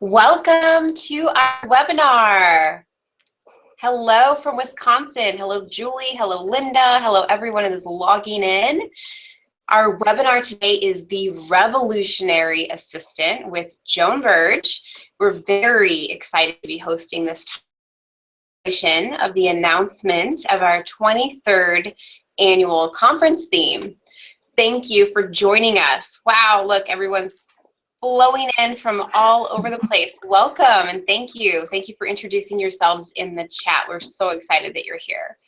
Welcome to our webinar. Hello from Wisconsin. Hello, Julie. Hello, Linda. Hello, everyone who is logging in. Our webinar today is the Revolutionary Assistant with Joan Burge. We're very excited to be hosting this edition of the announcement of our 23rd annual conference theme. Thank you for joining us. Wow, look, everyone's flowing in from all over the place. Welcome and thank you. Thank you for introducing yourselves in the chat. We're so excited that you're here.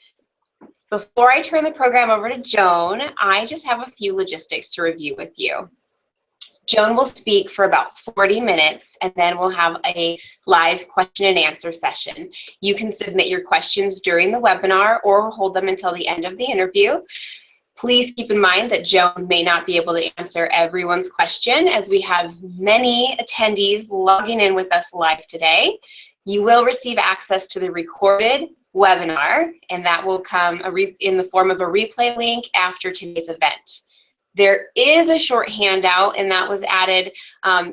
Before I turn the program over to Joan, I just have a few logistics to review with you. Joan will speak for about 40 minutes and then we'll have a live question and answer session. You can submit your questions during the webinar or hold them until the end of the interview. Please keep in mind that Joan may not be able to answer everyone's question as we have many attendees logging in with us live today. You will receive access to the recorded webinar, and that will come in the form of a replay link after today's event. There is a short handout, and that was added I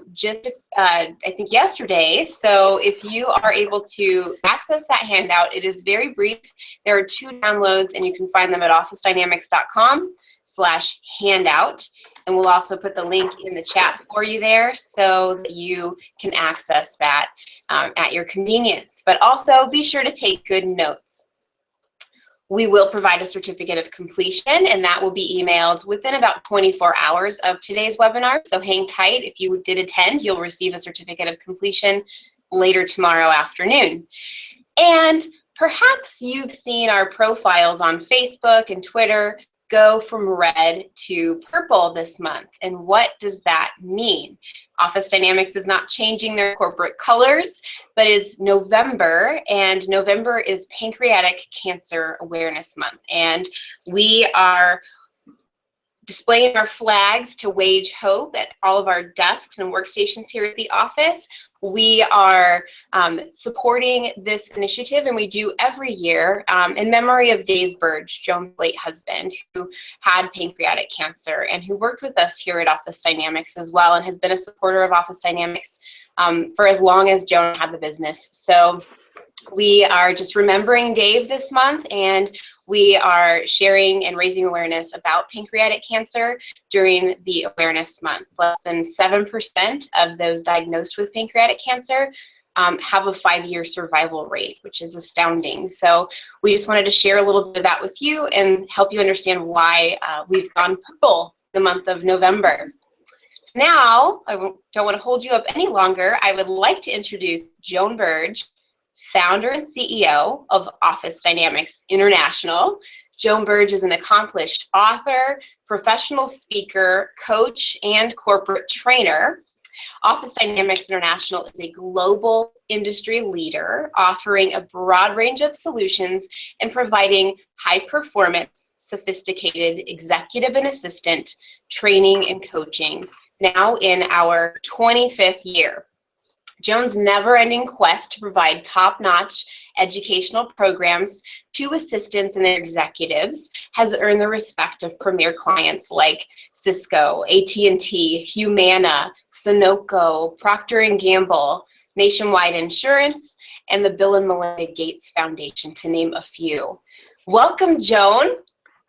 think yesterday. So if you are able to access that handout, it is very brief. There are 2 downloads, and you can find them at officedynamics.com/handout. And we'll also put the link in the chat for you there so that you can access that at your convenience. But also be sure to take good notes. We will provide a certificate of completion, and that will be emailed within about 24 hours of today's webinar. So hang tight. If you did attend, you'll receive a certificate of completion later tomorrow afternoon. And perhaps you've seen our profiles on Facebook and Twitter go from red to purple this month. And what does that mean? Office Dynamics is not changing their corporate colors, but is November, and November is Pancreatic Cancer Awareness Month. And we are displaying our flags to wage hope at all of our desks and workstations here at the office. We are supporting this initiative, and we do every year in memory of Dave Burge, Joan's late husband, who had pancreatic cancer and who worked with us here at Office Dynamics as well and has been a supporter of Office Dynamics for as long as Joan had the business. So we are just remembering Dave this month, and we are sharing and raising awareness about pancreatic cancer during the Awareness Month. Less than 7% of those diagnosed with pancreatic cancer have a 5-year survival rate, which is astounding. So we just wanted to share a little bit of that with you and help you understand why we've gone purple the month of November. So now, I don't want to hold you up any longer. I would like to introduce Joan Burge, founder and CEO of Office Dynamics International. Joan Burge is an accomplished author, professional speaker, coach, and corporate trainer. Office Dynamics International is a global industry leader offering a broad range of solutions and providing high-performance, sophisticated executive and assistant training and coaching, now in our 25th year. Joan's never-ending quest to provide top-notch educational programs to assistants and their executives has earned the respect of premier clients like Cisco, AT&T, Humana, Sunoco, Procter & Gamble, Nationwide Insurance, and the Bill and Melinda Gates Foundation, to name a few. Welcome, Joan.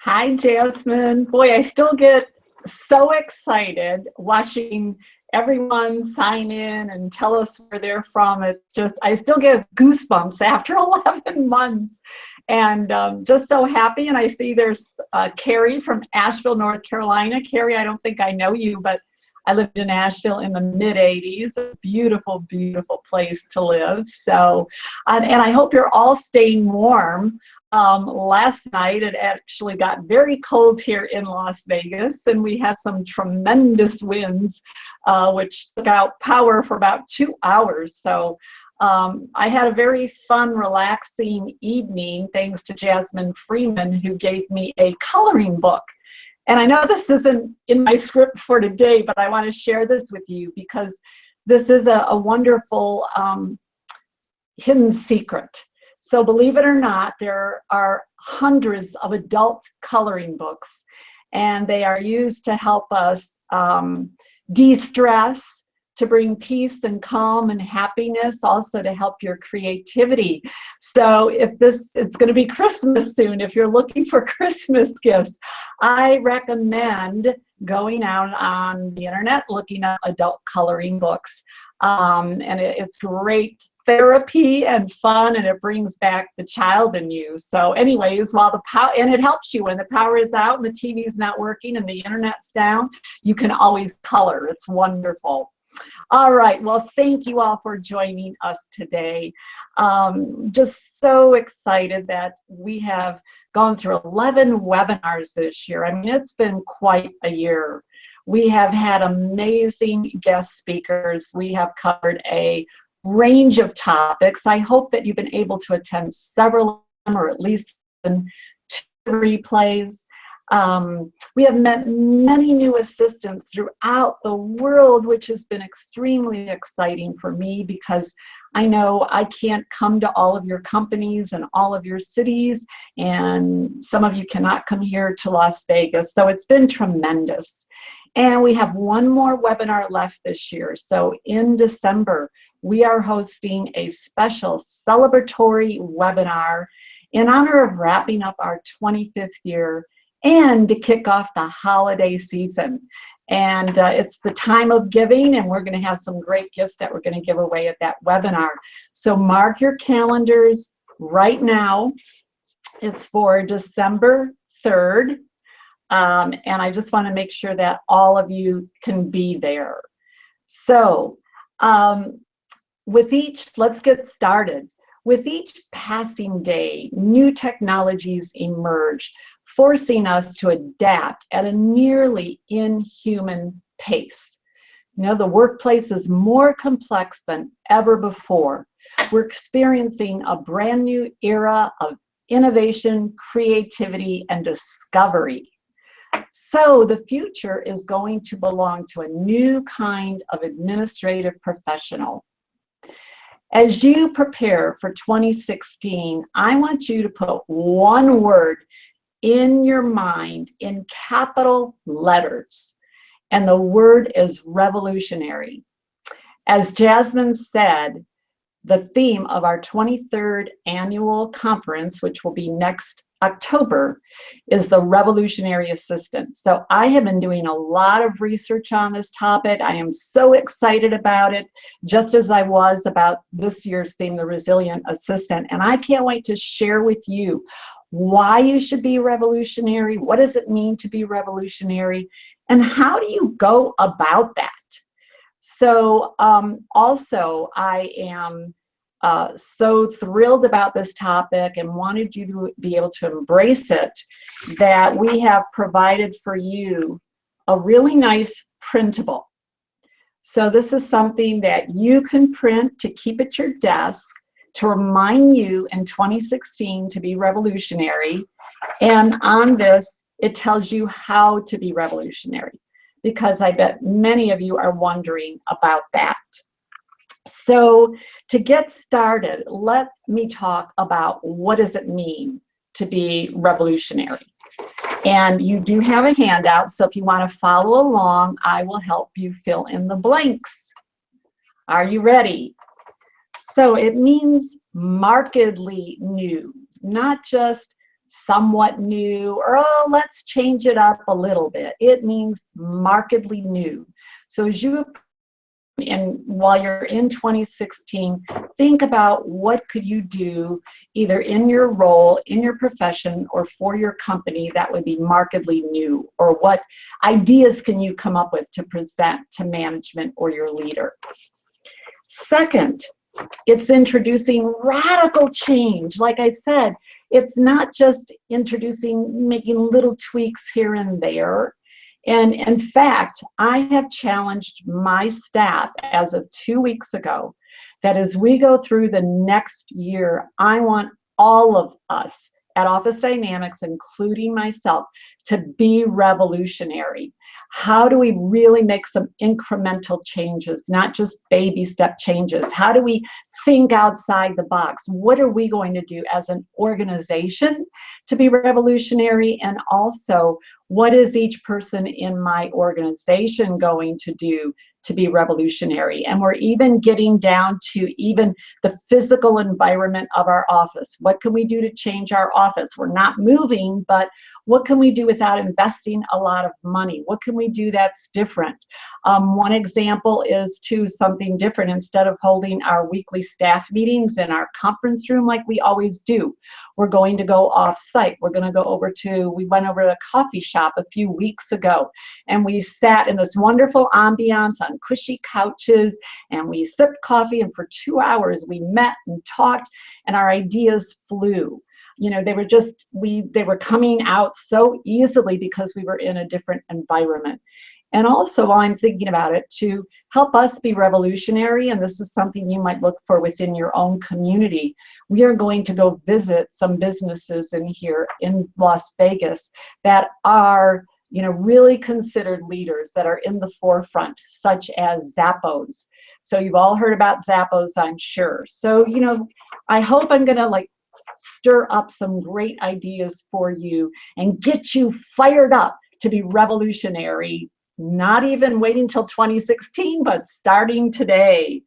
Hi, Jasmine. Boy, I still get so excited watching everyone sign in and tell us where they're from. It's just, I still get goosebumps after 11 months, and just so happy. And I see there's Carrie from Asheville, North Carolina. Carrie, I don't think I know you, but I lived in Asheville in the mid-'80s. A beautiful, beautiful place to live. So, and I hope you're all staying warm. Last night it actually got very cold here in Las Vegas, and we had some tremendous winds which took out power for about 2 hours. So I had a very fun, relaxing evening thanks to Jasmine Freeman, who gave me a coloring book. And I know this isn't in my script for today, but I want to share this with you because this is a wonderful hidden secret. So believe it or not, there are hundreds of adult coloring books, and they are used to help us de-stress, to bring peace and calm and happiness, also to help your creativity. So if it's going to be Christmas soon, if you're looking for Christmas gifts, I recommend going out on the internet, looking at adult coloring books. And it's great therapy and fun, and it brings back the child in you. So anyways, while the power, and it helps you when the power is out and the TV's not working and the internet's down, you can always color. It's wonderful. All right, well, thank you all for joining us today. Just so excited that we have gone through 11 webinars this year. I mean, it's been quite a year. We have had amazing guest speakers. We have covered a range of topics. I hope that you've been able to attend several of them, or at least 2 replays. We have met many new assistants throughout the world, which has been extremely exciting for me, because I know I can't come to all of your companies and all of your cities, and some of you cannot come here to Las Vegas. So it's been tremendous. And we have one more webinar left this year. So in December, we are hosting a special celebratory webinar in honor of wrapping up our 25th year and to kick off the holiday season. And it's the time of giving, and we're going to have some great gifts that we're going to give away at that webinar. So mark your calendars right now. It's for December 3rd. And I just want to make sure that all of you can be there. So let's get started. With each passing day, new technologies emerge, forcing us to adapt at a nearly inhuman pace. You know, the workplace is more complex than ever before. We're experiencing a brand new era of innovation, creativity, and discovery. So the future is going to belong to a new kind of administrative professional. As you prepare for 2016, I want you to put one word in your mind in capital letters, and the word is revolutionary. As Jasmine said, the theme of our 23rd annual conference, which will be next October, is the revolutionary assistant. So I have been doing a lot of research on this topic. I am so excited about it, just as I was about this year's theme, the resilient assistant. And I can't wait to share with you why you should be revolutionary, what does it mean to be revolutionary, and how do you go about that? So also, I am so thrilled about this topic and wanted you to be able to embrace it, that we have provided for you a really nice printable. So this is something that you can print to keep at your desk to remind you in 2016 to be revolutionary. And on this, it tells you how to be revolutionary, because I bet many of you are wondering about that. So to get started, let me talk about what does it mean to be revolutionary. And you do have a handout, so if you want to follow along, I will help you fill in the blanks. Are you ready? So it means markedly new, not just somewhat new, or oh, let's change it up a little bit. It means markedly new. So as you, and while you're in 2016, think about what could you do either in your role, in your profession, or for your company that would be markedly new, or what ideas can you come up with to present to management or your leader. Second, it's introducing radical change. Like I said, it's not just making little tweaks here and there. And in fact, I have challenged my staff as of 2 weeks ago that as we go through the next year, I want all of us at Office Dynamics, including myself, to be revolutionary. How do we really make some incremental changes, not just baby step changes? How do we think outside the box? What are we going to do as an organization to be revolutionary? And also, what is each person in my organization going to do to be revolutionary. And we're even getting down to even the physical environment of our office. What can we do to change our office? We're not moving, but what can we do without investing a lot of money? What can we do that's different? One example is to something different. Instead of holding our weekly staff meetings in our conference room like we always do, we're going to go off-site. We're going to go over to, we went over to a coffee shop a few weeks ago, and we sat in this wonderful ambiance on cushy couches, and we sipped coffee, and for 2 hours we met and talked, and our ideas flew. You know, they were just, they were coming out so easily because we were in a different environment. And also, while I'm thinking about it, to help us be revolutionary, and this is something you might look for within your own community, we are going to go visit some businesses in here in Las Vegas that are, you know, really considered leaders, that are in the forefront, such as Zappos. So you've all heard about Zappos, I'm sure. So, you know, I hope I'm gonna like stir up some great ideas for you and get you fired up to be revolutionary, not even waiting till 2016, but starting today.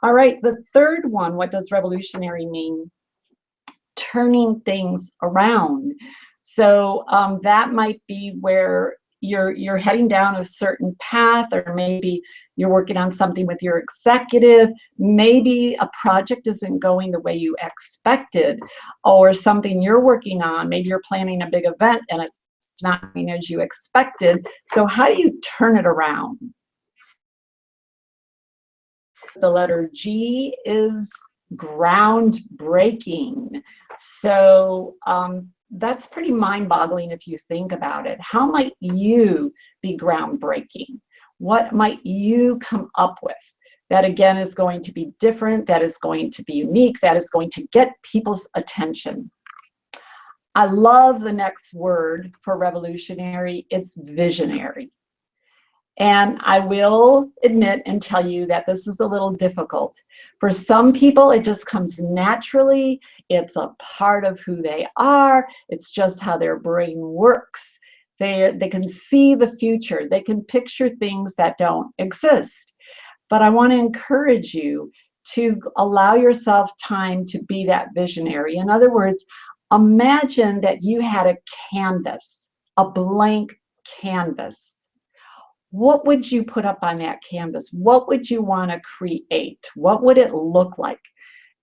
All right, the third one, what does revolutionary mean? Turning things around. So that might be where you're heading down a certain path, or maybe you're working on something with your executive. Maybe a project isn't going the way you expected, or something you're working on. Maybe you're planning a big event and it's not going as you expected. So how do you turn it around? The letter G is groundbreaking. So that's pretty mind-boggling if you think about it. How might you be groundbreaking? What might you come up with that, again, is going to be different, that is going to be unique, that is going to get people's attention? I love the next word for revolutionary. It's visionary. And I will admit and tell you that this is a little difficult. For some people, it just comes naturally. It's a part of who they are. It's just how their brain works. They can see the future. They can picture things that don't exist. But I want to encourage you to allow yourself time to be that visionary. In other words, imagine that you had a canvas, a blank canvas. What would you put up on that canvas? What would you want to create? What would it look like?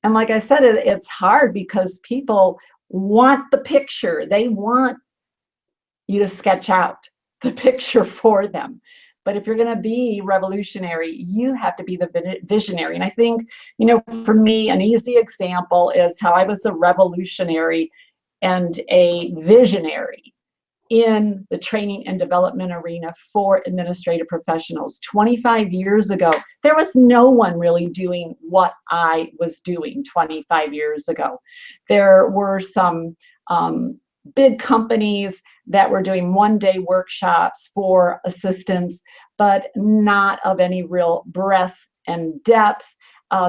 And like I said, it's hard because people want the picture. They want you to sketch out the picture for them. But if you're going to be revolutionary, you have to be the visionary. And I think, you know, for me, an easy example is how I was a revolutionary and a visionary in the training and development arena for administrative professionals. 25 years ago, there was no one really doing what I was doing 25 years ago. There were some big companies that were doing one-day workshops for assistants, but not of any real breadth and depth.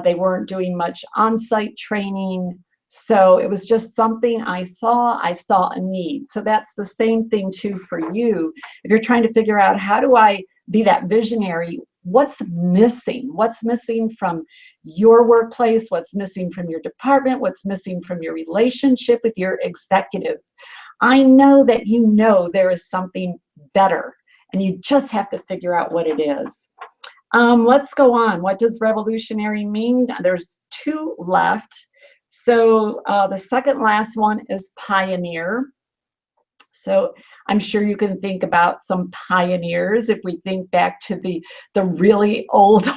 They weren't doing much on-site training. So it was just something I saw a need. So that's the same thing too for you. If you're trying to figure out, how do I be that visionary? What's missing? What's missing from your workplace? What's missing from your department? What's missing from your relationship with your executives? I know that you know there is something better, and you just have to figure out what it is. Let's go on. What does revolutionary mean? There's two left. So the second last one is pioneer. So I'm sure you can think about some pioneers. If we think back to the really old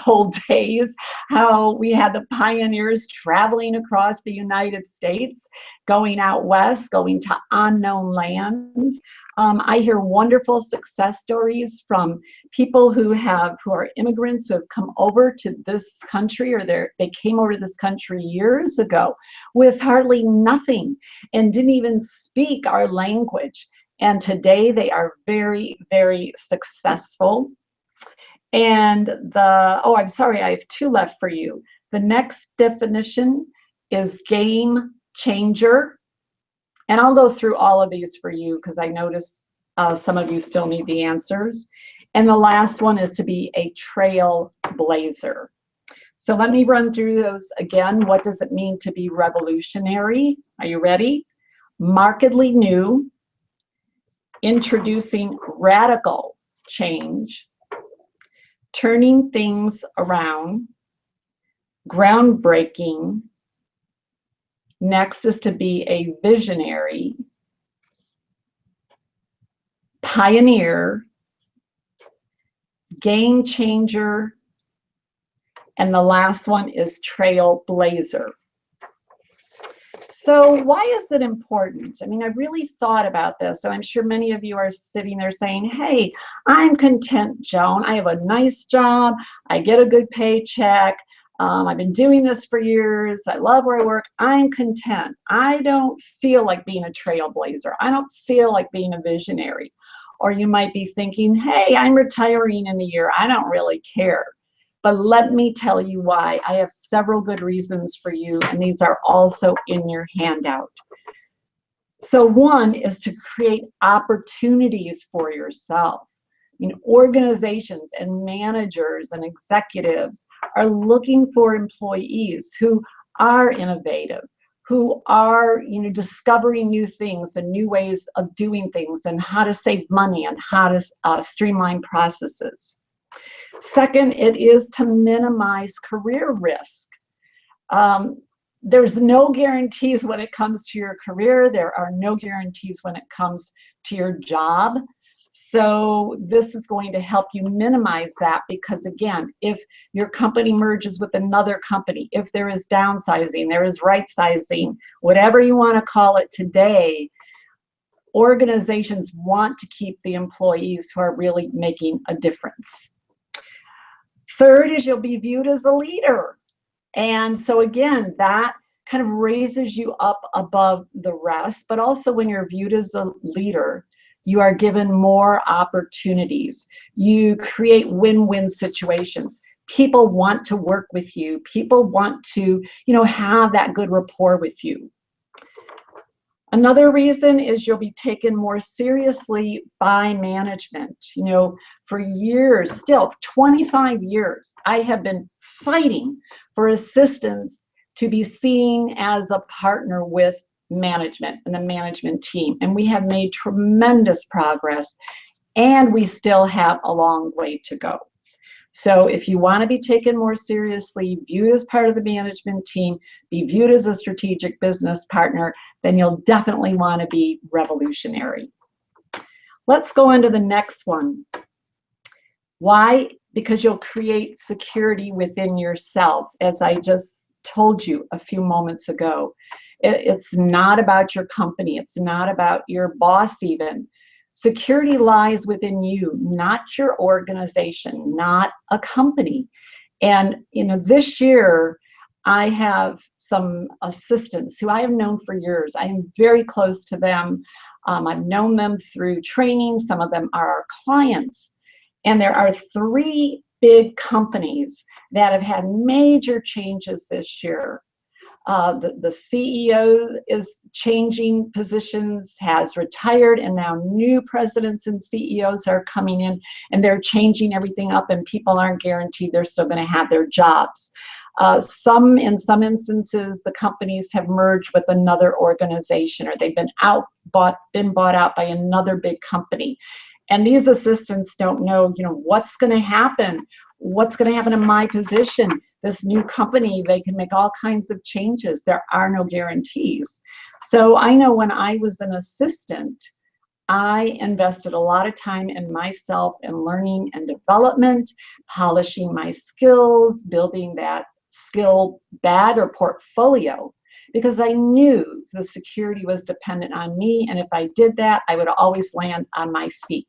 days, how we had the pioneers traveling across the United States, going out west, going to unknown lands. I hear wonderful success stories from people who are immigrants who have come over to this country, or they came over to this country years ago with hardly nothing and didn't even speak our language. And today they are very, very successful. And I'm sorry, I have two left for you. The next definition is game changer. And I'll go through all of these for you because I notice some of you still need the answers. And the last one is to be a trailblazer. So let me run through those again. What does it mean to be revolutionary? Are you ready? Markedly new, introducing radical change, turning things around, groundbreaking. Next is to be a visionary, pioneer, game changer, and the last one is trailblazer. So why is it important? I mean, I really thought about this. So I'm sure many of you are sitting there saying, hey, I'm content, Joan. I have a nice job. I get a good paycheck. I've been doing this for years. I love where I work. I'm content. I don't feel like being a trailblazer. I don't feel like being a visionary. Or you might be thinking, hey, I'm retiring in a year. I don't really care. But let me tell you why. I have several good reasons for you, and these are also in your handout. So one is to create opportunities for yourself. I mean, organizations and managers and executives are looking for employees who are innovative, who are, discovering new things and new ways of doing things and how to save money and how to streamline processes. Second, it is to minimize career risk. There's no guarantees when it comes to your career. There are no guarantees when it comes to your job. So this is going to help you minimize that because, again, if your company merges with another company, if there is downsizing, there is right sizing, whatever you want to call it today, organizations want to keep the employees who are really making a difference. Third is you'll be viewed as a leader. And so again, that kind of raises you up above the rest, but also when you're viewed as a leader, you are given more opportunities. You create win-win situations. People want to work with you. People want to, have that good rapport with you. Another reason is you'll be taken more seriously by management. For years, still 25 years, I have been fighting for assistants to be seen as a partner with management and the management team. And we have made tremendous progress, and we still have a long way to go. So if you want to be taken more seriously, viewed as part of the management team, be viewed as a strategic business partner, then you'll definitely want to be revolutionary. Let's go into the next one. Why? Because you'll create security within yourself, as I just told you a few moments ago. It's not about your company. It's not about your boss even. Security lies within you, not your organization, not a company. And this year, I have some assistants who I have known for years. I am very close to them. I've known them through training. Some of them are our clients. And there are 3 big companies that have had major changes this year. The CEO is changing positions, has retired, and now new presidents and CEOs are coming in, and they're changing everything up, and people aren't guaranteed they're still going to have their jobs. In some instances, the companies have merged with another organization, or they've been bought out by another big company. And these assistants don't know, what's going to happen. What's going to happen in my position? This new company, they can make all kinds of changes. There are no guarantees. So I know when I was an assistant, I invested a lot of time in myself and learning and development, polishing my skills, building that skill bag or portfolio, because I knew the security was dependent on me. And if I did that, I would always land on my feet.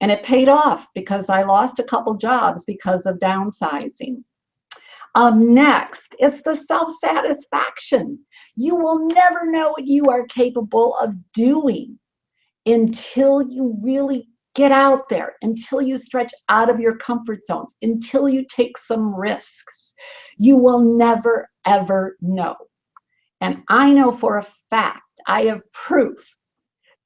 And it paid off because I lost a couple jobs because of downsizing. Next, it's the self-satisfaction. You will never know what you are capable of doing until you really get out there, until you stretch out of your comfort zones, until you take some risks. You will never, ever know. And I know for a fact, I have proof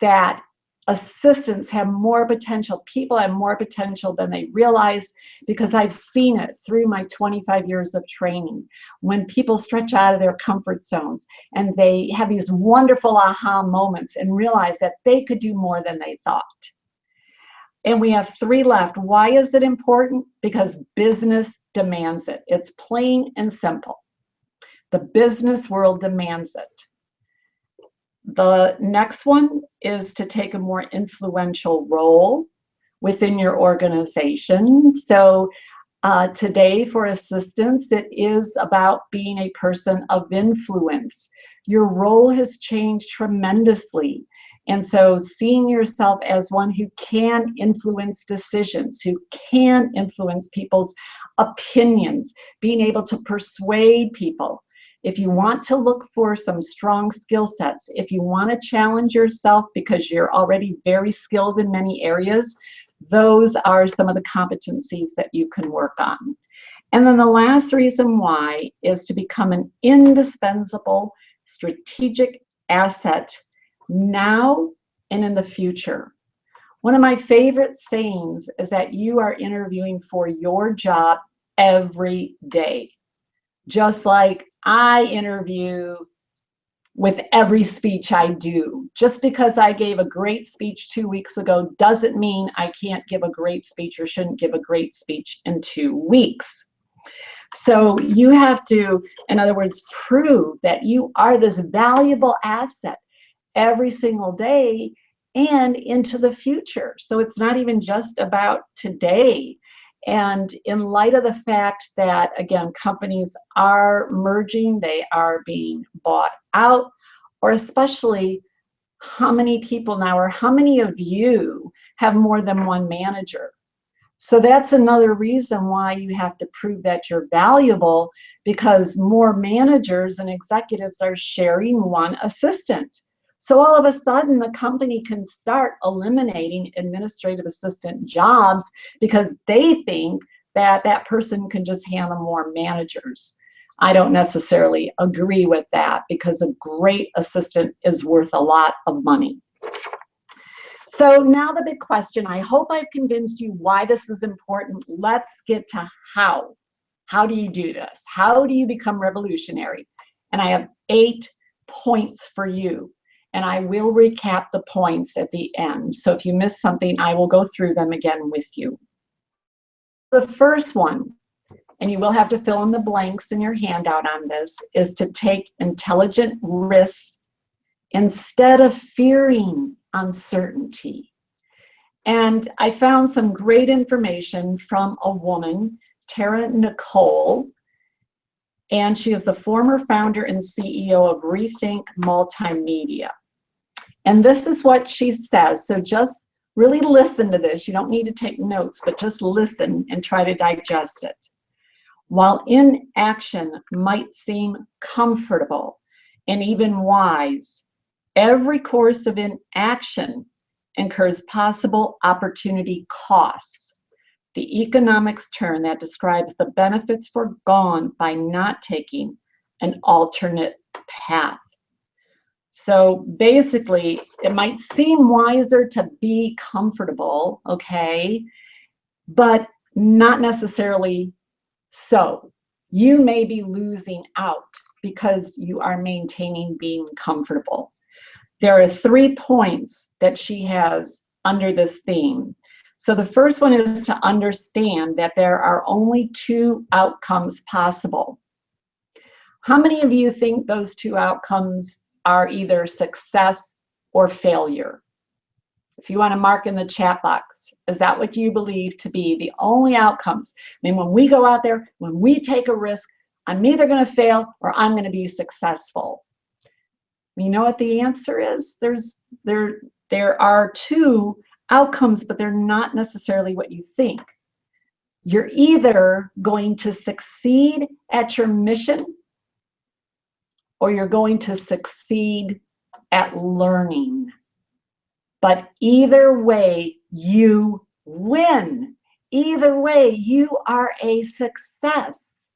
that assistants have more potential. People have more potential than they realize, because I've seen it through my 25 years of training. When people stretch out of their comfort zones and they have these wonderful aha moments and realize that they could do more than they thought. And we have 3 left. Why is it important? Because business demands it. It's plain and simple. The business world demands it. The next one is to take a more influential role within your organization. So today for assistants, it is about being a person of influence. Your role has changed tremendously. And so seeing yourself as one who can influence decisions, who can influence people's opinions, being able to persuade people. If you want to look for some strong skill sets, if you want to challenge yourself because you're already very skilled in many areas, those are some of the competencies that you can work on. And then the last reason why is to become an indispensable strategic asset now and in the future. One of my favorite sayings is that you are interviewing for your job every day. Just like I interview with every speech I do. Just because I gave a great speech 2 weeks ago doesn't mean I can't give a great speech or shouldn't give a great speech in 2 weeks. So you have to, in other words, prove that you are this valuable asset every single day and into the future. So it's not even just about today. And in light of the fact that, again, companies are merging, they are being bought out, or especially how many people now, or how many of you have more than one manager? So that's another reason why you have to prove that you're valuable, because more managers and executives are sharing one assistant. So all of a sudden, the company can start eliminating administrative assistant jobs because they think that that person can just handle more managers. I don't necessarily agree with that, because a great assistant is worth a lot of money. So now the big question, I hope I've convinced you why this is important. Let's get to how. How do you do this? How do you become revolutionary? And I have 8 points for you. And I will recap the points at the end. So if you missed something, I will go through them again with you. The first one, and you will have to fill in the blanks in your handout on this, is to take intelligent risks instead of fearing uncertainty. And I found some great information from a woman, Tara Nicole, and she is the former founder and CEO of Rethink Multimedia. And this is what she says. So just really listen to this. You don't need to take notes, but just listen and try to digest it. While inaction might seem comfortable and even wise, every course of inaction incurs possible opportunity costs. The economics term that describes the benefits forgone by not taking an alternate path. So basically, it might seem wiser to be comfortable, okay, but not necessarily so. You may be losing out because you are maintaining being comfortable. There are 3 points that she has under this theme. So the first one is to understand that there are only 2 outcomes possible. How many of you think those 2 outcomes are either success or failure? If you want to mark in the chat box, is that what you believe to be the only outcomes? I mean, when we go out there, when we take a risk, I'm either going to fail or I'm going to be successful. You know what the answer is? There are 2 outcomes, but they're not necessarily what you think. You're either going to succeed at your mission, or you're going to succeed at learning. But either way, you win. Either way, you are a success.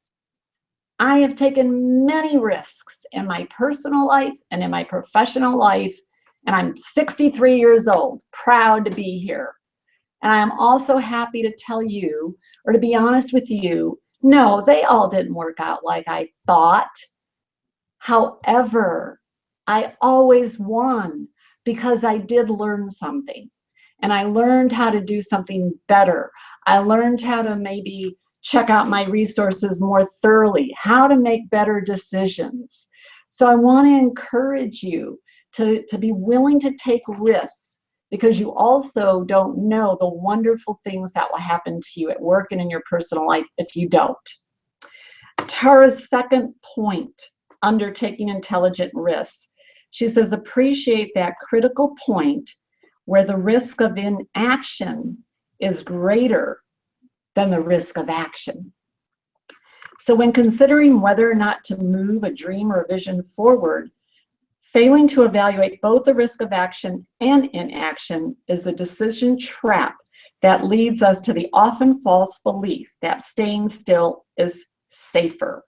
I have taken many risks in my personal life and in my professional life, And I'm 63 years old, proud to be here. And I am also happy to tell you, or to be honest with you, no, they all didn't work out like I thought. However, I always won because I did learn something. And I learned how to do something better. I learned how to maybe check out my resources more thoroughly, how to make better decisions. So I want to encourage you to be willing to take risks, because you also don't know the wonderful things that will happen to you at work and in your personal life if you don't. Tara's second point, undertaking intelligent risks. She says, appreciate that critical point where the risk of inaction is greater than the risk of action. So when considering whether or not to move a dream or a vision forward, failing to evaluate both the risk of action and inaction is a decision trap that leads us to the often false belief that staying still is safer.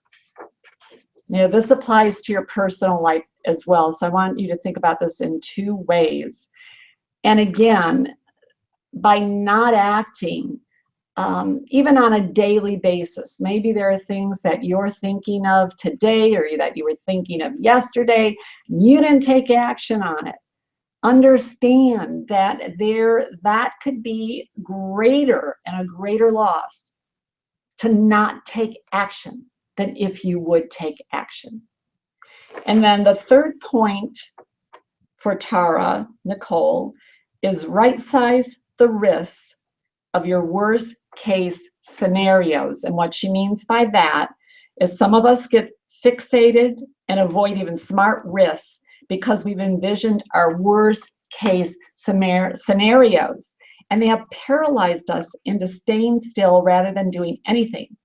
You know, this applies to your personal life as well. So I want you to think about this in two ways. And again, by not acting, even on a daily basis, maybe there are things that you're thinking of today or that you were thinking of yesterday, you didn't take action on it. Understand that that could be greater and a greater loss to not take action than if you would take action. And then the third point for Tara, Nicole, is right size the risks of your worst case scenarios. And what she means by that is some of us get fixated and avoid even smart risks because we've envisioned our worst case scenarios. And they have paralyzed us into staying still rather than doing anything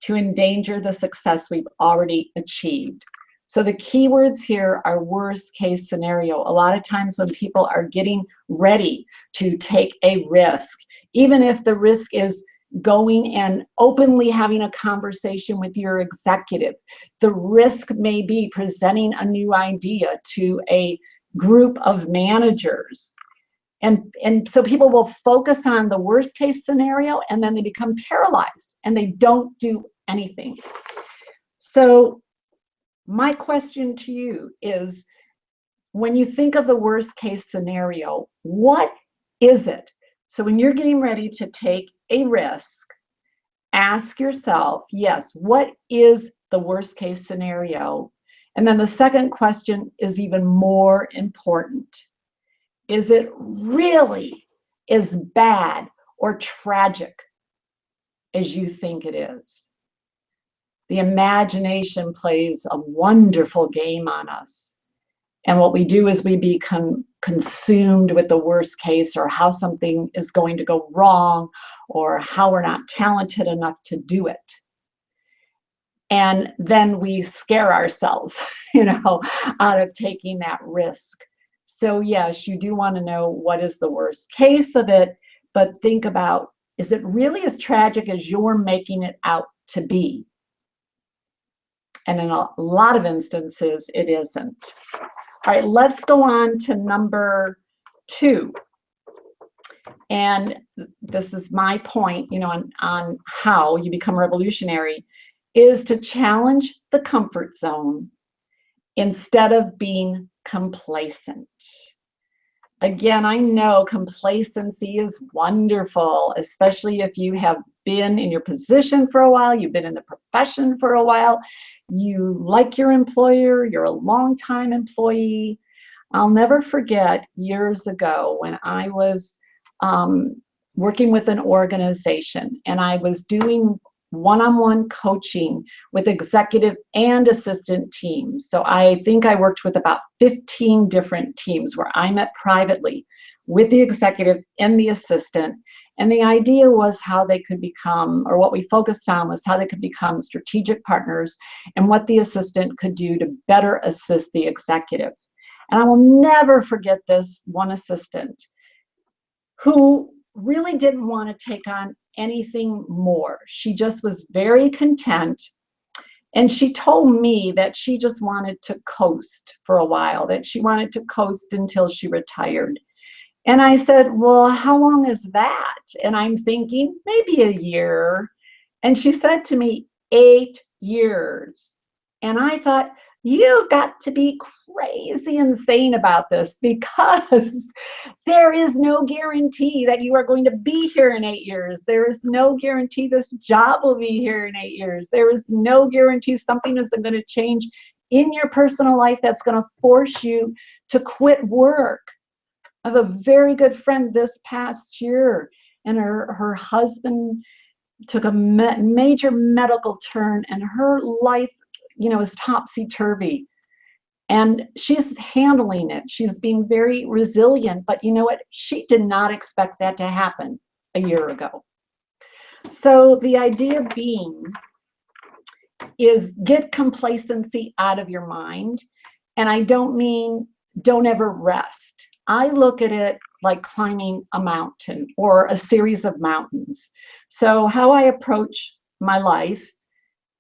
to endanger the success we've already achieved. So the keywords here are worst case scenario. A lot of times when people are getting ready to take a risk, even if the risk is going and openly having a conversation with your executive, the risk may be presenting a new idea to a group of managers. And so people will focus on the worst case scenario and then they become paralyzed and they don't do anything. So my question to you is, when you think of the worst case scenario, what is it? So when you're getting ready to take a risk, ask yourself, yes, what is the worst case scenario? And then the second question is even more important. Is it really as bad or tragic as you think it is? The imagination plays a wonderful game on us. And what we do is we become consumed with the worst case, or how something is going to go wrong, or how we're not talented enough to do it. And then we scare ourselves, out of taking that risk. So yes, you do want to know what is the worst case of it, but think about, is it really as tragic as you're making it out to be? And in a lot of instances, it isn't. All right, let's go on to number 2. And this is my point, on how you become revolutionary, is to challenge the comfort zone instead of being complacent. Again, I know complacency is wonderful, especially if you have been in your position for a while, you've been in the profession for a while, you like your employer, you're a long-time employee. I'll never forget years ago when I was working with an organization and I was doing one-on-one coaching with executive and assistant teams. So I think I worked with about 15 different teams where I met privately with the executive and the assistant. And the idea was how they could become, or what we focused on was how they could become strategic partners and what the assistant could do to better assist the executive. And I will never forget this one assistant who really didn't want to take on anything more. She just was very content And she told me that she just wanted to coast for a while, that she wanted to coast until she retired. And I said, well, how long is that? And I'm thinking, maybe a year. And she said to me, 8 years. And I thought, you've got to be crazy insane about this, because there is no guarantee that you are going to be here in 8 years. There is no guarantee this job will be here in 8 years. There is no guarantee something isn't going to change in your personal life that's going to force you to quit work. I have a very good friend this past year, and her husband took a major medical turn, and her life, is topsy-turvy. And she's handling it. She's being very resilient, but you know what? She did not expect that to happen a year ago. So the idea being is get complacency out of your mind. And I don't mean don't ever rest. I look at it like climbing a mountain or a series of mountains. So how I approach my life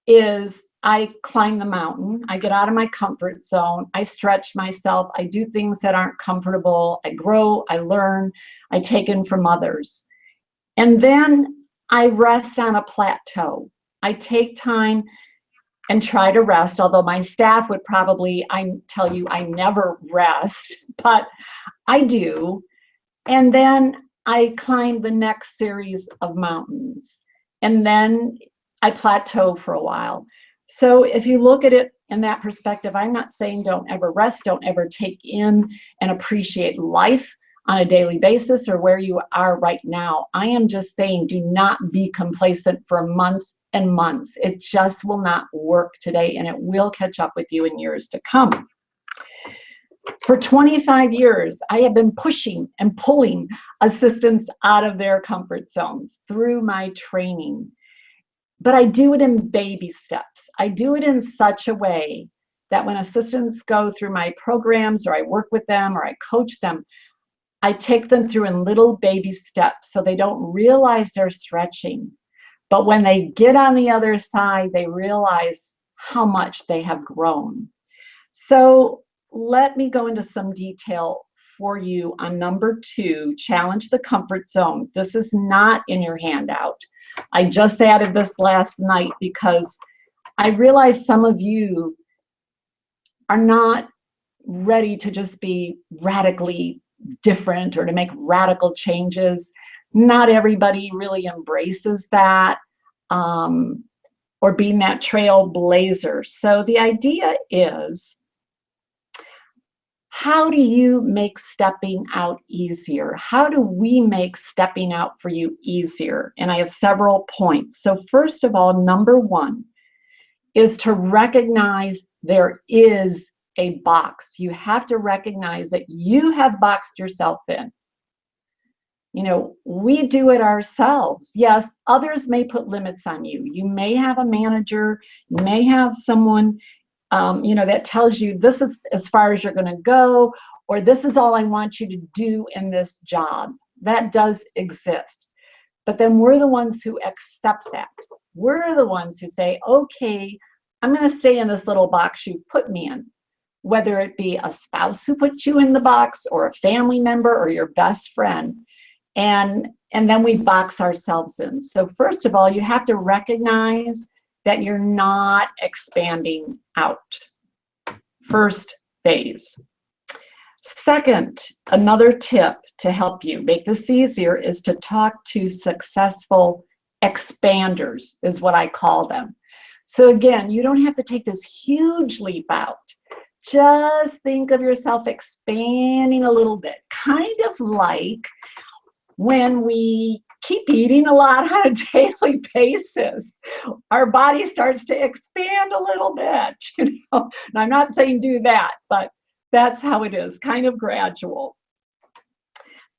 is I climb the mountain, I get out of my comfort zone, I stretch myself, I do things that aren't comfortable, I grow, I learn, I take in from others. And then I rest on a plateau. I take time and try to rest, although my staff would probably tell you I never rest, but I do. And then I climb the next series of mountains. And then I plateau for a while. So if you look at it in that perspective, I'm not saying don't ever rest, don't ever take in and appreciate life on a daily basis or where you are right now. I am just saying do not be complacent for months and months. It just will not work today, and it will catch up with you in years to come. For 25 years, I have been pushing and pulling assistants out of their comfort zones through my training. But I do it in baby steps. I do it in such a way that when assistants go through my programs, or I work with them, or I coach them, I take them through in little baby steps so they don't realize they're stretching. But when they get on the other side, they realize how much they have grown. So let me go into some detail for you on number 2, challenge the comfort zone. This is not in your handout. I just added this last night because I realize some of you are not ready to just be radically different or to make radical changes. Not everybody really embraces that, or being that trailblazer. So the idea is, how do you make stepping out easier? How do we make stepping out for you easier? And I have several points. So first of all, number 1 is to recognize there is a box. You have to recognize that you have boxed yourself in. We do it ourselves. Yes, others may put limits on you. You may have a manager, you may have someone that tells you this is as far as you're going to go, or this is all I want you to do in this job. That does exist. But then we're the ones who accept that. We're the ones who say, okay, I'm going to stay in this little box you've put me in, whether it be a spouse who put you in the box, or a family member, or your best friend. And then we box ourselves in. So first of all, you have to recognize that you're not expanding out. First phase. Second, another tip to help you make this easier is to talk to successful expanders, is what I call them. So again, you don't have to take this huge leap out. Just think of yourself expanding a little bit, kind of like when we keep eating a lot on a daily basis, our body starts to expand a little bit. And I'm not saying do that, but that's how it is, kind of gradual.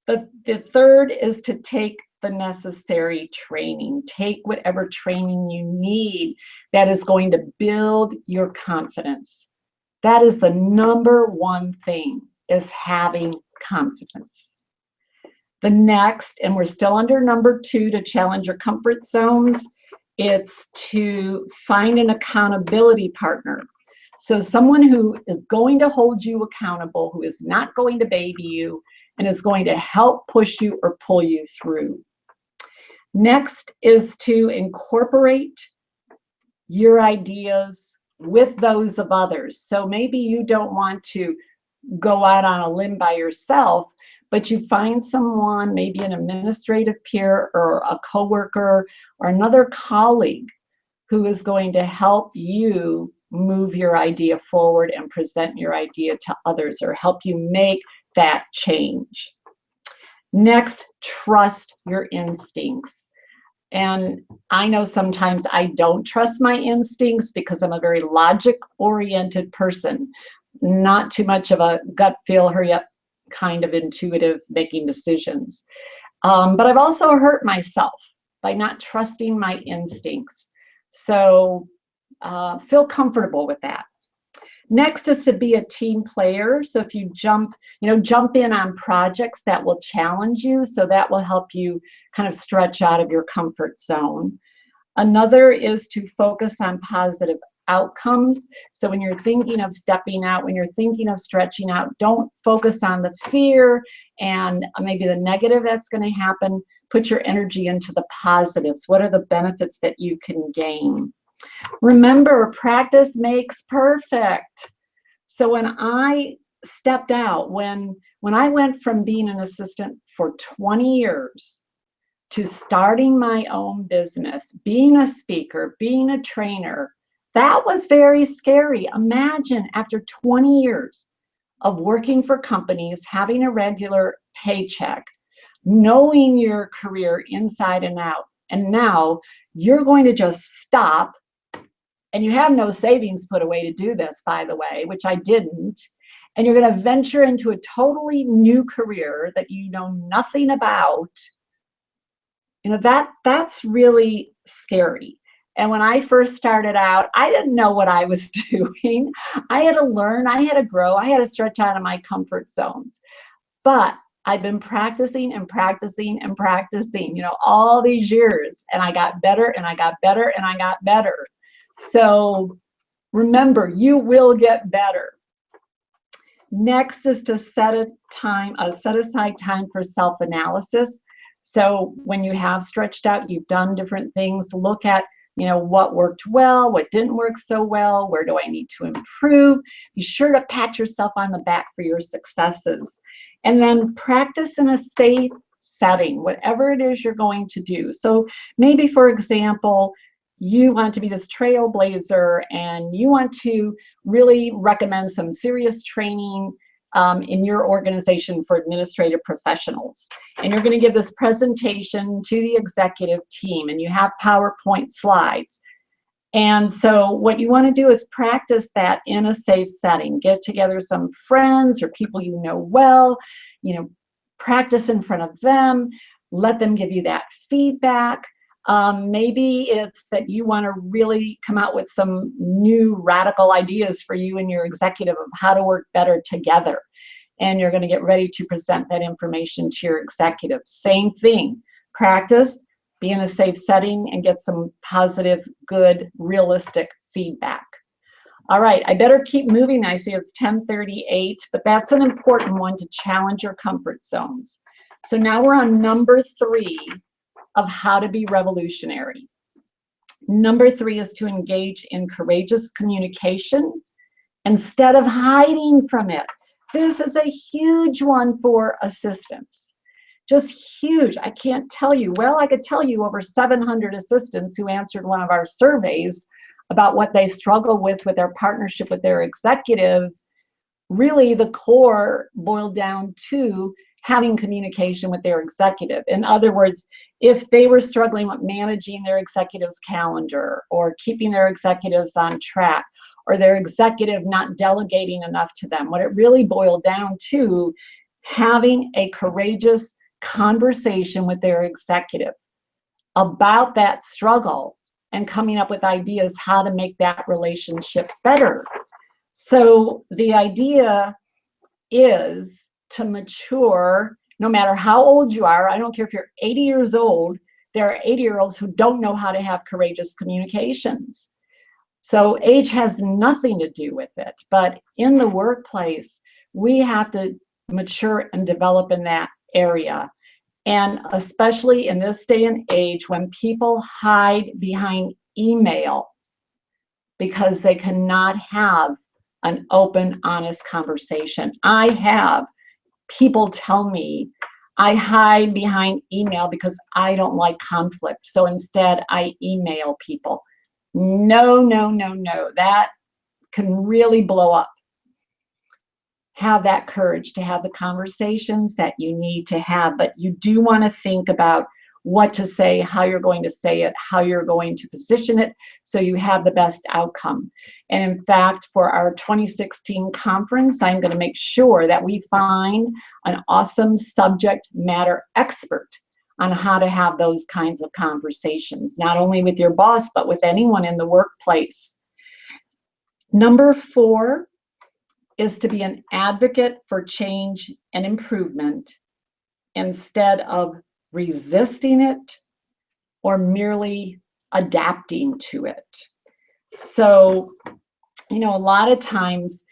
The third is to take the necessary training. Take whatever training you need that is going to build your confidence. That is the number 1 thing, is having confidence. The next, and we're still under number 2 to challenge your comfort zones, It's to find an accountability partner. So someone who is going to hold you accountable, who is not going to baby you, and is going to help push you or pull you through. Next is to incorporate your ideas with those of others. So maybe you don't want to go out on a limb by yourself, but you find someone, maybe an administrative peer or a coworker or another colleague who is going to help you move your idea forward and present your idea to others, or help you make that change. Next, trust your instincts. And I know sometimes I don't trust my instincts because I'm a very logic-oriented person, not too much of a gut feel, hurry up kind of intuitive making decisions. But I've also hurt myself by not trusting my instincts. So feel comfortable with that. Next is to be a team player. So if you jump in on projects that will challenge you, so that will help you kind of stretch out of your comfort zone. Another is to focus on positive outcomes. So when you're thinking of stepping out, when you're thinking of stretching out, don't focus on the fear and maybe the negative that's going to happen. Put your energy into the positives. What are the benefits that you can gain? Remember, practice makes perfect. So when I stepped out, when I went from being an assistant for 20 years to starting my own business, being a speaker, being a trainer, that was very scary. Imagine after 20 years of working for companies, having a regular paycheck, knowing your career inside and out, and now you're going to just stop. And you have no savings put away to do this, by the way, which I didn't. And you're going to venture into a totally new career that you know nothing about. You know, that's really scary. And when I first started out, I didn't know what I was doing. I had to learn, I had to grow, I had to stretch out of my comfort zones. But I've been practicing and practicing and practicing, you know, all these years. And I got better and I got better and I got better. So remember, you will get better. Next is to set aside time for self-analysis. So when you have stretched out, you've done different things, look at, you know, what worked well, what didn't work so well, where do I need to improve? Be sure to pat yourself on the back for your successes. And then practice in a safe setting, whatever it is you're going to do. So maybe, for example, you want to be this trailblazer and you want to really recommend some serious training in your organization for administrative professionals. And you're going to give this presentation to the executive team and you have PowerPoint slides. And so what you want to do is practice that in a safe setting. Get together some friends or people you know well, you know, practice in front of them, let them give you that feedback. Maybe it's that you want to really come out with some new radical ideas for you and your executive of how to work better together. And you're going to get ready to present that information to your executive. Same thing, practice, be in a safe setting, and get some positive, good, realistic feedback. All right, I better keep moving. I see it's 10:38, but that's an important one to challenge your comfort zones. So now we're on number 3 of how to be revolutionary. Number 3 is to engage in courageous communication instead of hiding from it. This is a huge one for assistants. Just huge. I can't tell you. Well, I could tell you over 700 assistants who answered one of our surveys about what they struggle with their partnership with their executive. Really, the core boiled down to having communication with their executive. In other words, if they were struggling with managing their executive's calendar or keeping their executives on track, or their executive not delegating enough to them, what it really boiled down to, having a courageous conversation with their executive about that struggle and coming up with ideas how to make that relationship better. So the idea is to mature, no matter how old you are. I don't care if you're 80 years old, there are 80-year-olds who don't know how to have courageous communications. So age has nothing to do with it. But in the workplace, we have to mature and develop in that area. And especially in this day and age when people hide behind email because they cannot have an open, honest conversation. I have people tell me I hide behind email because I don't like conflict. So instead I email people. No, no, no, no. That can really blow up. Have that courage to have the conversations that you need to have, but you do want to think about what to say, how you're going to say it, how you're going to position it so you have the best outcome. And in fact, for our 2016 conference, I'm going to make sure that we find an awesome subject matter expert on how to have those kinds of conversations, not only with your boss, but with anyone in the workplace. Number 4 is to be an advocate for change and improvement instead of resisting it or merely adapting to it. So, you know, a lot of times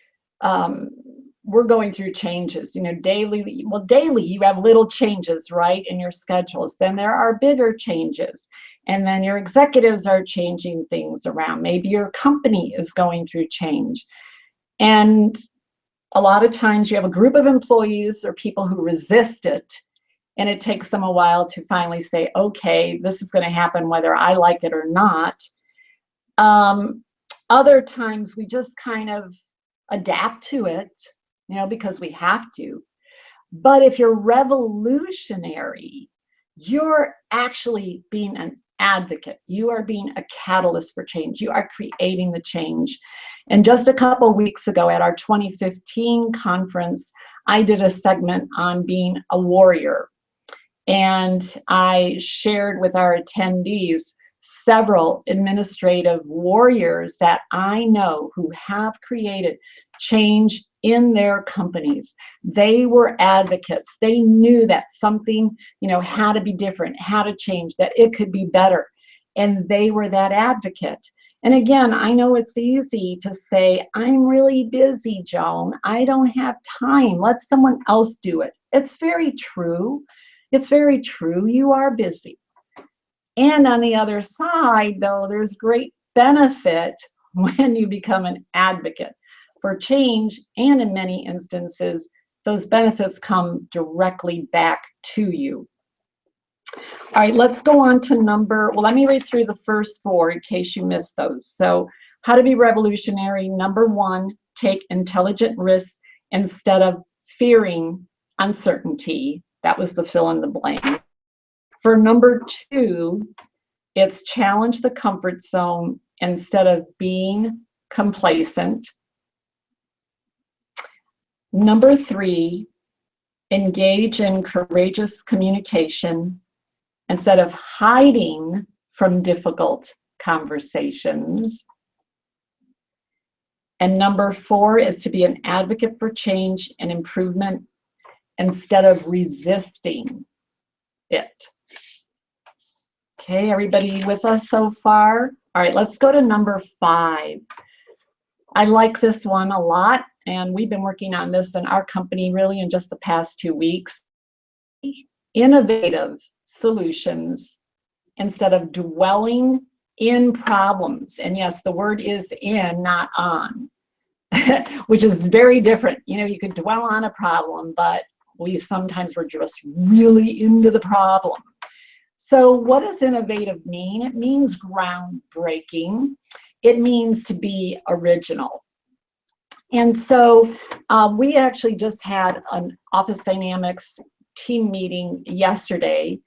we're going through changes, you know, daily. Well, daily you have little changes, right, in your schedules. Then there are bigger changes. And then your executives are changing things around. Maybe your company is going through change. And a lot of times you have a group of employees or people who resist it, and it takes them a while to finally say, okay, this is going to happen whether I like it or not. Other times we just kind of adapt to it, you know, because we have to. But if you're revolutionary, you're actually being an advocate. You are being a catalyst for change. You are creating the change. And just a couple weeks ago at our 2015 conference, I did a segment on being a warrior. And I shared with our attendees several administrative warriors that I know who have created change in their companies. They were advocates. They knew that something, you know, had to be different, had to change, that it could be better. And they were that advocate. And again, I know it's easy to say, I'm really busy, Joan. I don't have time. Let someone else do it. It's very true. It's very true. You are busy. And on the other side, though, there's great benefit when you become an advocate for change. And in many instances, those benefits come directly back to you. All right, let's go on to well, let me read through the first 4 in case you missed those. So how to be revolutionary. Number 1, take intelligent risks instead of fearing uncertainty. That was the fill in the blank. For number 2, it's challenge the comfort zone instead of being complacent. Number 3, engage in courageous communication instead of hiding from difficult conversations. And number 4 is to be an advocate for change and improvement instead of resisting it. Okay, everybody with us so far? All right, let's go to number 5. I like this one a lot, and we've been working on this in our company really in just the past 2 weeks. Innovative solutions instead of dwelling in problems. And yes, the word is in, not on, which is very different. You know, you could dwell on a problem, but we sometimes we're just really into the problem. So what does innovative mean? It means groundbreaking. It means to be original. And so we actually just had an Office Dynamics team meeting yesterday,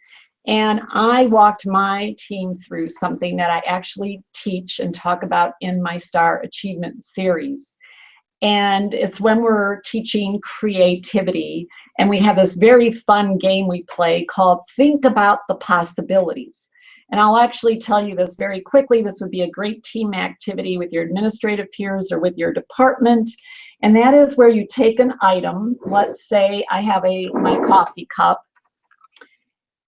and I walked my team through something that I actually teach and talk about in my STAR Achievement series. And it's when we're teaching creativity, and we have this very fun game we play called Think About the Possibilities. And I'll actually tell you this very quickly. This would be a great team activity with your administrative peers or with your department. And that is where you take an item. Let's say I have my coffee cup.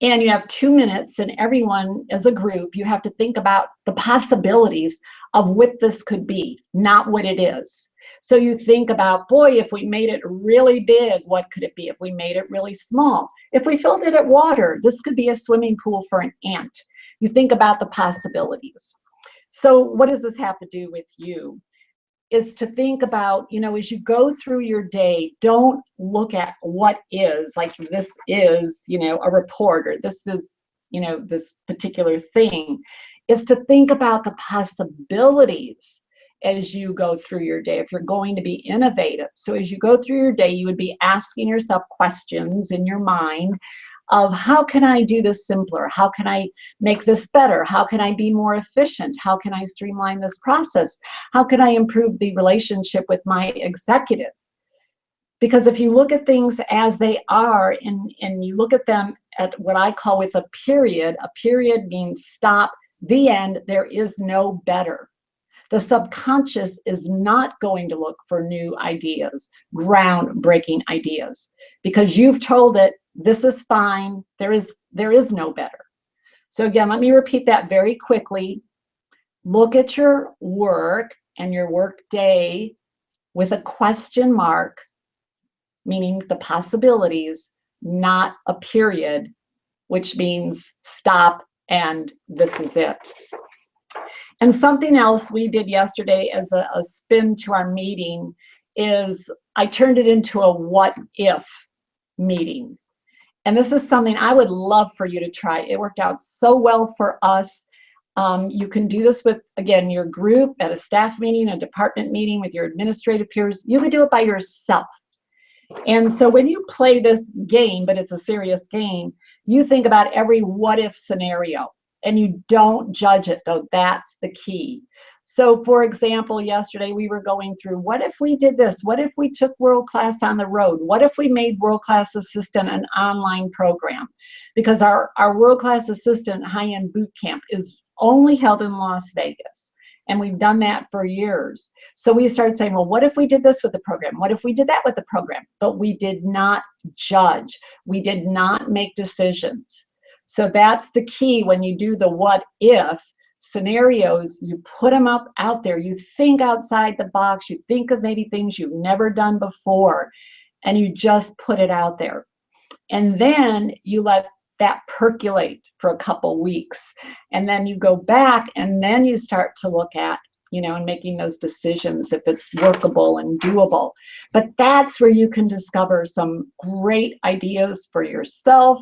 And you have 2 minutes, and everyone as a group, you have to think about the possibilities of what this could be, not what it is. So you think about, boy, if we made it really big, what could it be? If we made it really small, if we filled it at water, this could be a swimming pool for an ant. You think about the possibilities. So what does this have to do with you? Is to think about, as you go through your day, don't look at what is, like this is, a report, or this is, this particular thing. Is to think about the possibilities as you go through your day, if you're going to be innovative. So as you go through your day, you would be asking yourself questions in your mind of, how can I do this simpler? How can I make this better? How can I be more efficient? How can I streamline this process? How can I improve the relationship with my executive? Because if you look at things as they are, and you look at them at what I call with a period means stop, the end, there is no better. The subconscious is not going to look for new ideas, groundbreaking ideas, because you've told it, this is fine, there is no better. So again, let me repeat that very quickly. Look at your work and your work day with a question mark, meaning the possibilities, not a period, which means stop and this is it. And something else we did yesterday as a spin to our meeting is I turned it into a what if meeting. And this is something I would love for you to try. It worked out so well for us. You can do this with, again, your group, at a staff meeting, a department meeting, with your administrative peers. You could do it by yourself. And so when you play this game, but it's a serious game, you think about every what if scenario. And you don't judge it, though. That's the key. So for example, yesterday we were going through, what if we did this? What if we took World Class on the road? What if we made World Class Assistant an online program? Because our World Class Assistant high-end boot camp is only held in Las Vegas. And we've done that for years. So we started saying, well, what if we did this with the program? What if we did that with the program? But we did not judge. We did not make decisions. So that's the key when you do the what if scenarios. You put them up out there. You think outside the box. You think of maybe things you've never done before, and you just put it out there. And then you let that percolate for a couple weeks. And then you go back, and then you start to look at, and making those decisions if it's workable and doable. But that's where you can discover some great ideas for yourself,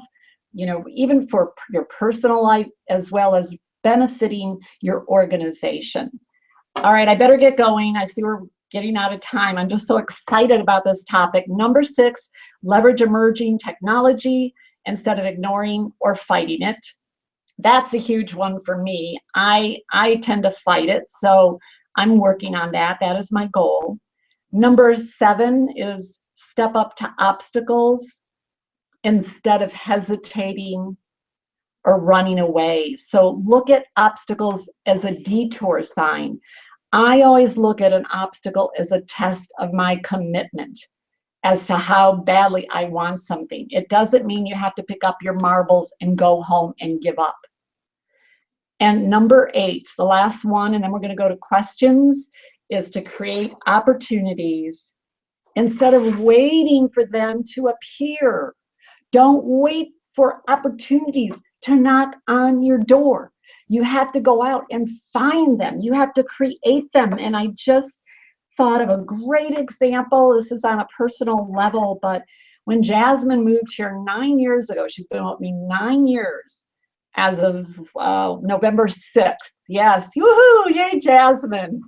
even for your personal life, as well as benefiting your organization. All right, I better get going. I see we're getting out of time. I'm just so excited about this topic. Number 6, leverage emerging technology instead of ignoring or fighting it. That's a huge one for me. I tend to fight it, so I'm working on that. That is my goal. Number 7 is step up to obstacles instead of hesitating or running away. So look at obstacles as a detour sign. I always look at an obstacle as a test of my commitment as to how badly I want something. It doesn't mean you have to pick up your marbles and go home and give up. And number 8, the last one, and then we're going to go to questions, is to create opportunities instead of waiting for them to appear. Don't wait for opportunities to knock on your door. You have to go out and find them. You have to create them. And I just thought of a great example. This is on a personal level, but when Jasmine moved here 9 years ago, she's been with me 9 years as of November 6th. Yes, woohoo, yay, Jasmine.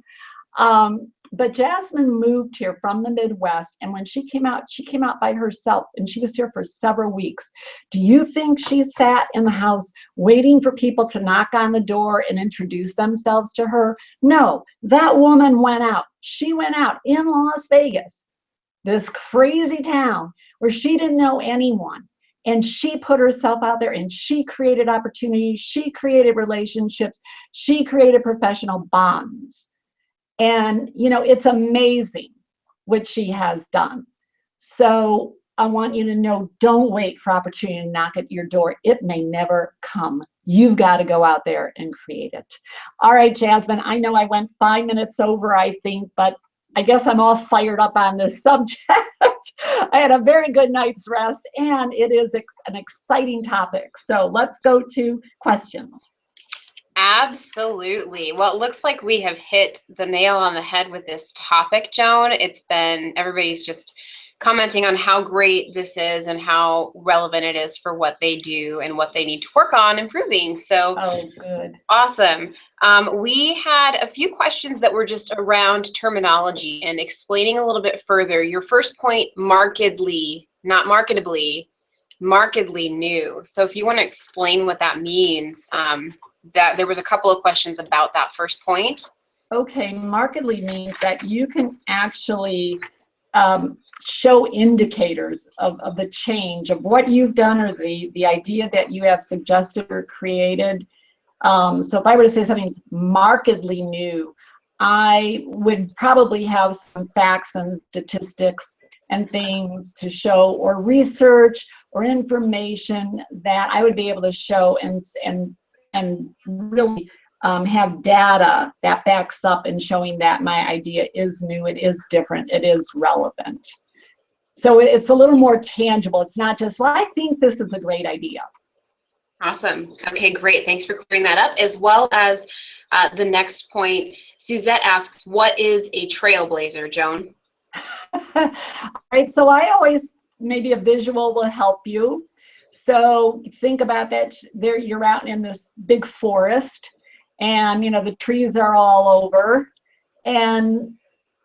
But Jasmine moved here from the Midwest, and when she came out by herself, and she was here for several weeks. Do you think she sat in the house waiting for people to knock on the door and introduce themselves to her? No, that woman went out. She went out in Las Vegas, this crazy town where she didn't know anyone. And she put herself out there, and she created opportunities. She created relationships. She created professional bonds. And, it's amazing what she has done. So I want you to know, don't wait for opportunity to knock at your door. It may never come. You've got to go out there and create it. All right, Jasmine, I know I went 5 minutes over, I think, but I guess I'm all fired up on this subject. I had a very good night's rest, and it is an exciting topic. So let's go to questions. Absolutely. Well, it looks like we have hit the nail on the head with this topic, Joan. It's been, everybody's just commenting on how great this is and how relevant it is for what they do and what they need to work on improving. So, oh, good. Awesome. We had a few questions that were just around terminology and explaining a little bit further. Your first point, markedly, not marketably, markedly new. So if you want to explain what that means, that there was a couple of questions about that first point. Okay, markedly means that you can actually show indicators of the change of what you've done or the idea that you have suggested or created. So if I were to say something's markedly new, I would probably have some facts and statistics and things to show, or research or information that I would be able to show and really have data that backs up and showing that my idea is new, it is different, it is relevant. So it's a little more tangible. It's not just, well, I think this is a great idea. Awesome. Okay, great. Thanks for clearing that up. As well as the next point, Suzette asks, what is a trailblazer, Joan? All right, so I always, maybe a visual will help you. So think about that. There, you're out in this big forest, and the trees are all over, and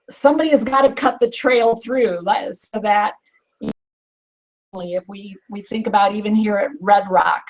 somebody has got to cut the trail through, so that if we think about even here at Red Rock,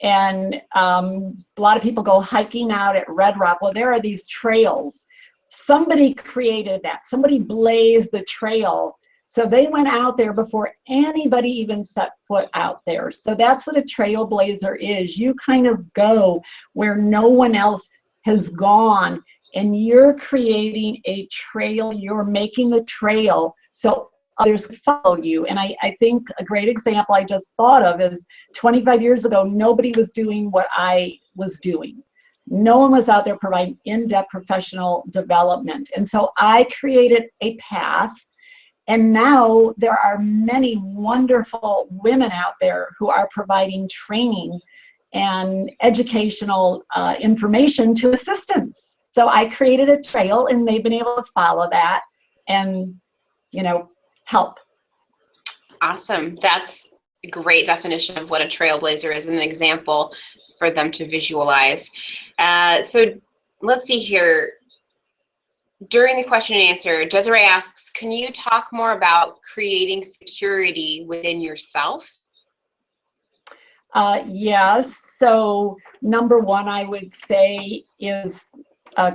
and a lot of people go hiking out at Red Rock. Well, there are these trails. Somebody created that. Somebody blazed the trail. So they went out there before anybody even set foot out there. So that's what a trailblazer is. You kind of go where no one else has gone, and you're creating a trail. You're making the trail so others can follow you. And I think a great example I just thought of is 25 years ago, nobody was doing what I was doing. No one was out there providing in-depth professional development. And so I created a path. And now there are many wonderful women out there who are providing training and educational information to assistants. So I created a trail, and they've been able to follow that and, help. Awesome. That's a great definition of what a trailblazer is, an example for them to visualize. So let's see here. During the question and answer, Desiree asks, can you talk more about creating security within yourself? Yes. So number one, I would say, is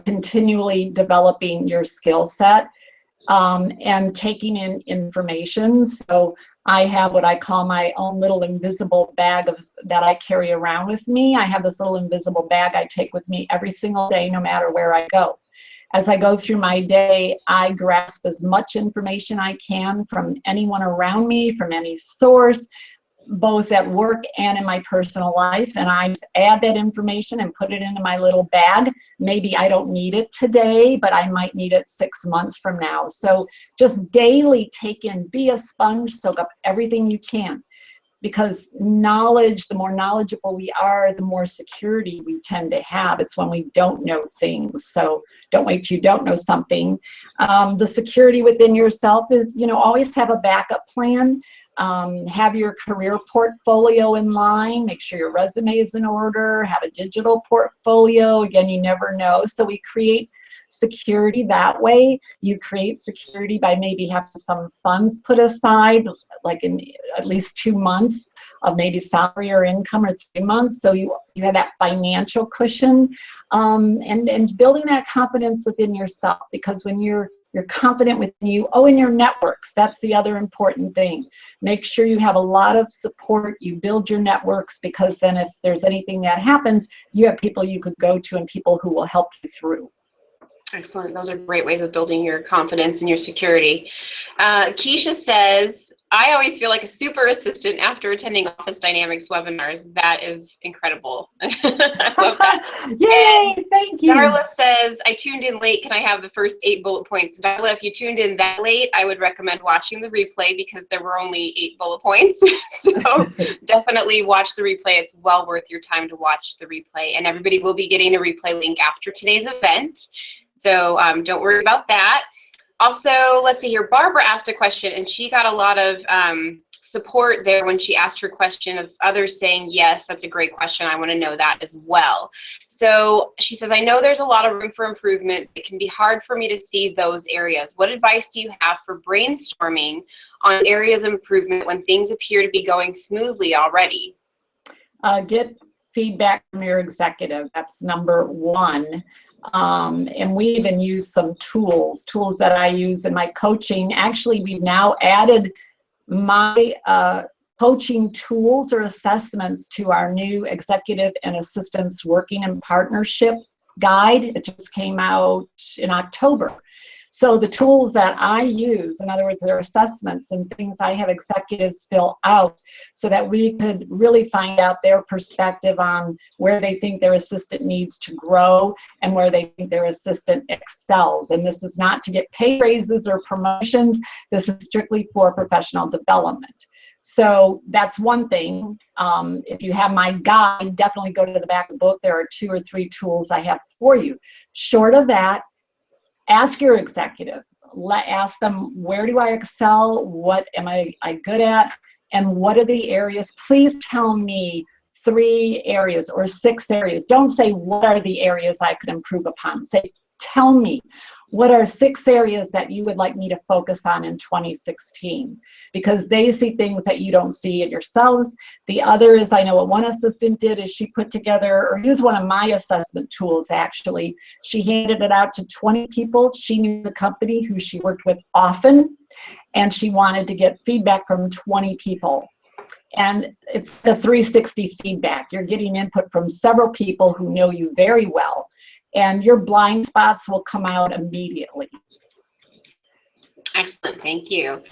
continually developing your skill set and taking in information. So I have what I call my own little invisible bag that I carry around with me. I have this little invisible bag I take with me every single day, no matter where I go. As I go through my day, I grasp as much information I can from anyone around me, from any source, both at work and in my personal life, and I just add that information and put it into my little bag. Maybe I don't need it today, but I might need it 6 months from now. So just daily take in, be a sponge, soak up everything you can, because knowledge, the more knowledgeable we are, the more security we tend to have. It's when we don't know things. So don't wait till you don't know something. The security within yourself is, always have a backup plan. Have your career portfolio in line, make sure your resume is in order, have a digital portfolio. Again, you never know. So we create security that way. You create security by maybe having some funds put aside, like in at least 2 months of maybe salary or income, or 3 months. So you have that financial cushion, and building that confidence within yourself, because when you're confident within you, and your networks, that's the other important thing. Make sure you have a lot of support, you build your networks, because then if there's anything that happens, you have people you could go to and people who will help you through. Excellent. Those are great ways of building your confidence and your security. Keisha says, I always feel like a super assistant after attending Office Dynamics webinars. That is incredible. I love that. Yay, And thank you. Darla says, I tuned in late. Can I have the first 8 bullet points? Darla, if you tuned in that late, I would recommend watching the replay because there were only 8 bullet points. So definitely watch the replay. It's well worth your time to watch the replay. And everybody will be getting a replay link after today's event. So don't worry about that. Also, let's see here, Barbara asked a question and she got a lot of support there when she asked her question of others saying, yes, that's a great question. I want to know that as well. So she says, I know there's a lot of room for improvement. It can be hard for me to see those areas. What advice do you have for brainstorming on areas of improvement when things appear to be going smoothly already? Get feedback from your executive. That's number one. And we even use some tools that I use in my coaching. Actually, we've now added my coaching tools or assessments to our new executive and assistants working in partnership guide. It just came out in October. So the tools that I use, in other words, they're assessments and things I have executives fill out so that we could really find out their perspective on where they think their assistant needs to grow and where they think their assistant excels. And this is not to get pay raises or promotions. This is strictly for professional development. So that's one thing. If you have my guide, definitely go to the back of the book. There are 2 or 3 tools I have for you. Short of that, ask your executive. Ask them, where do I excel? What am I good at? And what are the areas? Please tell me 3 areas or 6 areas. Don't say, what are the areas I could improve upon? Say, tell me, what are 6 areas that you would like me to focus on in 2016? Because they see things that you don't see in yourselves. The other is, I know what one assistant did is she put together, or used one of my assessment tools actually. She handed it out to 20 people. She knew the company who she worked with often, and she wanted to get feedback from 20 people. And it's the 360 feedback. You're getting input from several people who know you very well, and your blind spots will come out immediately. Excellent, thank you.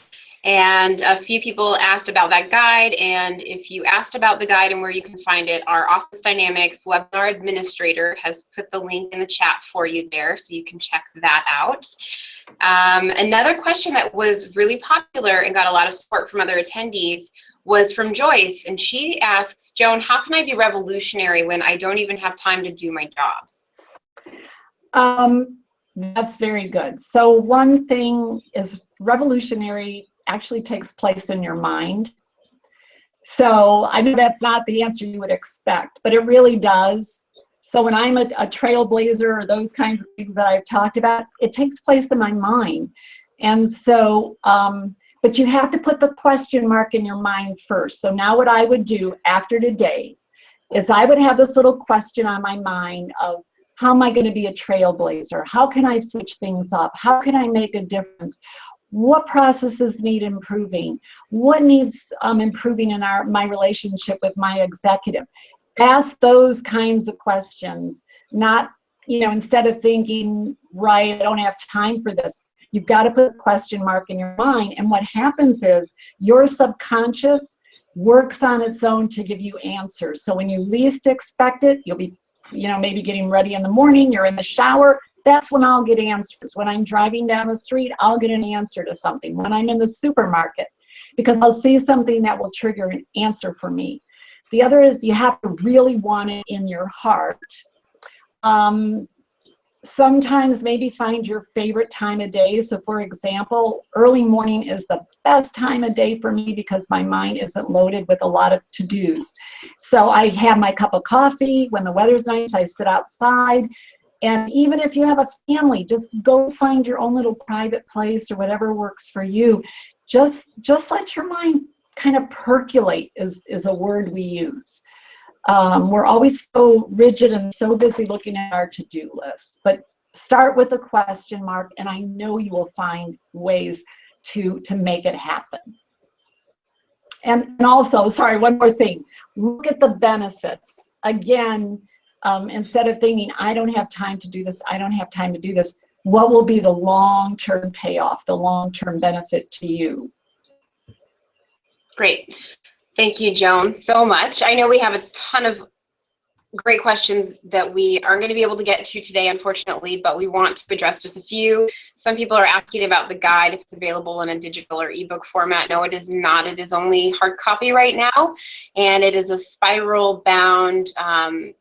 And a few people asked about that guide, and if you asked about the guide and where you can find it, our Office Dynamics webinar administrator has put the link in the chat for you there, so you can check that out. Another question that was really popular and got a lot of support from other attendees was from Joyce, and she asks, Joan, how can I be revolutionary when I don't even have time to do my job? That's very good. So one thing is, revolutionary actually takes place in your mind. So I know that's not the answer you would expect, but it really does. So when I'm a trailblazer or those kinds of things that I've talked about, it takes place in my mind. And so, but you have to put the question mark in your mind first. So now what I would do after today is I would have this little question on my mind of, how am I going to be a trailblazer? How can I switch things up? How can I make a difference? What processes need improving? What needs improving in my relationship with my executive? Ask those kinds of questions, not, instead of thinking, right, I don't have time for this. You've got to put a question mark in your mind. And what happens is your subconscious works on its own to give you answers. So when you least expect it, you'll be maybe getting ready in the morning, you're in the shower, that's when I'll get answers. When I'm driving down the street, I'll get an answer to something. When I'm in the supermarket, because I'll see something that will trigger an answer for me. The other is you have to really want it in your heart. Sometimes maybe find your favorite time of day. So for example, early morning is the best time of day for me because my mind isn't loaded with a lot of to-dos. So I have my cup of coffee. When the weather's nice, I sit outside. And even if you have a family, just go find your own little private place or whatever works for you. Just let your mind kind of percolate is a word we use. We're always so rigid and so busy looking at our to-do lists, but start with a question mark, and I know you will find ways to make it happen. And also, sorry, one more thing, look at the benefits. Again, instead of thinking, I don't have time to do this, I don't have time to do this, what will be the long-term payoff, the long-term benefit to you. Great. Thank you, Joan, so much. I know we have a ton of great questions that we aren't going to be able to get to today, unfortunately, but we want to address just a few. Some people are asking about the guide, if it's available in a digital or ebook format. No, it is not. It is only hard copy right now, and it is a spiral bound, and